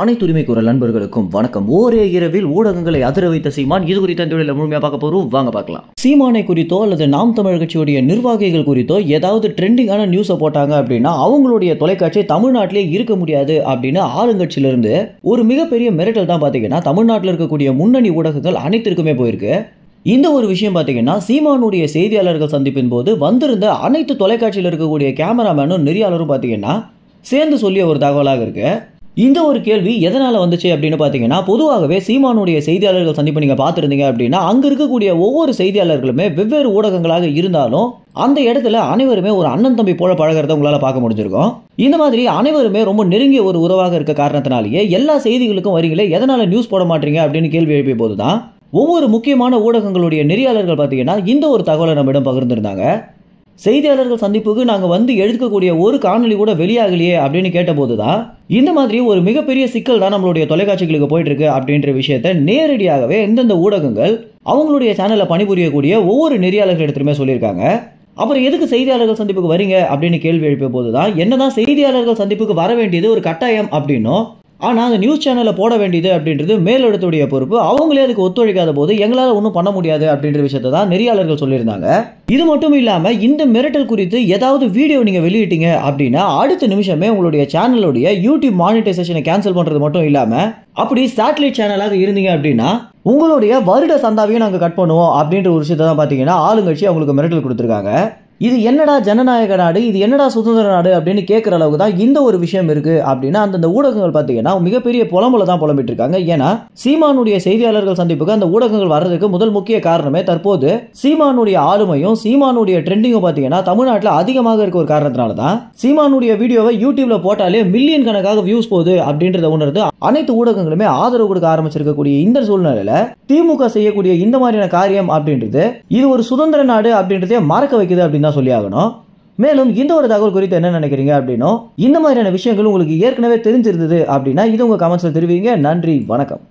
அனைத்து உரிமை குரல் நண்பர்களுக்கும் வணக்கம். ஒரே இரவில் ஊடகங்களை அதிர வைத்த சீமான் இது குறித்த தொழில முழுமையா பார்க்க போறோம். வாங்க பார்க்கலாம். சீமானை குறித்தோ அல்லது நாம் தமிழர் கட்சியுடைய நிர்வாகிகள் குறித்தோ ஏதாவது ட்ரெண்டிங்கான நியூஸை போட்டாங்க அப்படின்னா அவங்களுடைய தொலைக்காட்சி தமிழ்நாட்டிலே இருக்க முடியாது அப்படின்னு ஆளுங்கட்சியிலிருந்து ஒரு மிகப்பெரிய மிரட்டல் தான் பாத்தீங்கன்னா தமிழ்நாட்டில் இருக்கக்கூடிய முன்னணி ஊடகங்கள் அனைத்திற்குமே போயிருக்கு. இந்த ஒரு விஷயம் பாத்தீங்கன்னா சீமானுடைய செய்தியாளர்கள் சந்திப்பின் போது வந்திருந்த அனைத்து தொலைக்காட்சியில் இருக்கக்கூடிய கேமராமேனும் நெறியாளரும் பாத்தீங்கன்னா சேர்ந்து சொல்லிய ஒரு தகவலாக இருக்கு. இந்த ஒரு கேள்வி எதனால வந்துச்சு அப்படின்னு பாத்தீங்கன்னா, பொதுவாகவே சீமானுடைய செய்தியாளர்கள் சந்திப்பு நீங்க பார்த்திருந்தீங்க அப்படின்னா அங்க இருக்கக்கூடிய ஒவ்வொரு செய்தியாளர்களுமே வெவ்வேறு ஊடகங்களாக இருந்தாலும் அந்த இடத்துல அனைவருமே ஒரு அண்ணன் தம்பி போல பழகிறத உங்களால பார்க்க முடிஞ்சிருக்கும். இந்த மாதிரி அனைவருமே ரொம்ப நெருங்கிய ஒரு உறவாக இருக்க காரணத்தினாலேயே எல்லா செய்திகளுக்கும் வரீங்களே எதனால நியூஸ் போட மாட்டீங்க அப்படின்னு கேள்வி எழுப்பிய போதுதான் ஒவ்வொரு முக்கியமான ஊடகங்களுடைய நெறியாளர்கள் பாத்தீங்கன்னா இந்த ஒரு தகவலை நம்மிடம் பகிர்ந்திருந்தாங்க. செய்தியாளர்கள் சந்திப்புக்கு நாங்க வந்து எடுக்கக்கூடிய ஒரு காணொலி கூட வெளியாகலையே அப்படின்னு கேட்டபோதுதான் இந்த மாதிரி ஒரு மிகப்பெரிய சிக்கல் தான் நம்மளுடைய தொலைக்காட்சிகளுக்கு போயிட்டு இருக்கு அப்படின்ற விஷயத்தை நேரடியாகவே எந்தெந்த ஊடகங்கள் அவங்களுடைய சேனல்ல பணிபுரியக்கூடிய ஒவ்வொரு நெறியாளர்கள் இடத்துலயுமே சொல்லியிருக்காங்க. அப்புறம் எதுக்கு செய்தியாளர்கள் சந்திப்புக்கு வரீங்க அப்படின்னு கேள்வி எழுப்பிய போதுதான் என்னதான் செய்தியாளர்கள் சந்திப்புக்கு வர வேண்டியது ஒரு கட்டாயம் அப்படின்னும், ஆனா அந்த நியூஸ் சேனல்ல போட வேண்டியது அப்படின்றது மேலிடத்துடைய பொறுப்பு, அவங்களே அதுக்கு ஒத்துழைக்காத போது எங்களால ஒன்றும் பண்ண முடியாது அப்படின்ற விஷயத்தை தான் நெறியாளர்கள் சொல்லியிருந்தாங்க. இது மட்டும் இல்லாம இந்த மிரட்டல் குறித்து ஏதாவது வீடியோ நீங்க வெளியிட்டீங்க அப்படின்னா அடுத்த நிமிஷமே உங்களுடைய சேனலுடைய யூடியூப் மானிட்டைசேஷனை கேன்சல் பண்றது மட்டும் இல்லாம அப்படி சேட்டலைட் சேனலாக இருந்தீங்க அப்படின்னா உங்களுடைய வருட சந்தாவையும் நாங்க கட் பண்ணுவோம் அப்படின்ற ஒரு விஷயத்தை தான் பாத்தீங்கன்னா ஆளுங்கட்சி அவங்களுக்கு மிரட்டல் கொடுத்திருக்காங்க. இது என்னடா ஜனநாயக நாடு, இது என்னடா சுதந்திர நாடு அப்படின்னு கேட்கிற அளவுக்கு தான் இந்த ஒரு விஷயம் இருக்கு அப்படின்னா அந்தந்த ஊடகங்கள் பார்த்தீங்கன்னா மிகப்பெரிய புலம்புல தான் புலம்பிட்டு இருக்காங்க. ஏன்னா சீமானுடைய செய்தியாளர்கள் சந்திப்புக்கு அந்த ஊடகங்கள் வர்றதுக்கு முதல் முக்கிய காரணமே தற்போது சீமானுடைய ஆளுமையும் சீமானுடைய ட்ரெண்டிங்கும் பார்த்தீங்கன்னா தமிழ்நாட்டில் அதிகமாக இருக்க ஒரு காரணத்தினால தான் சீமானுடைய வீடியோவை யூடியூப்ல போட்டாலே மில்லியன் கணக்காக வியூஸ் போகுது அப்படின்றத உணர்ந்து அனைத்து ஊடகங்களுமே ஆதரவு கொடுக்க ஆரம்பிச்சிருக்கக்கூடிய இந்த சூழ்நிலையில திமுக செய்யக்கூடிய இந்த மாதிரியான காரியம் அப்படின்றது இது ஒரு சுதந்திர நாடு அப்படின்றதே மறக்க வைக்குது அப்படின்னு சொல்லி ஆகணும். மேலும் இந்த ஒரு தகவல் குறித்து என்ன நினைக்கிறீங்க அப்படின்னும், இந்த மாதிரியான விஷயங்கள் உங்களுக்கு ஏற்கனவே தெரிஞ்சிருந்தது அப்படின்னா இது உங்க கமெண்ட்ஸ்ல தெரிவிங்க. நன்றி, வணக்கம்.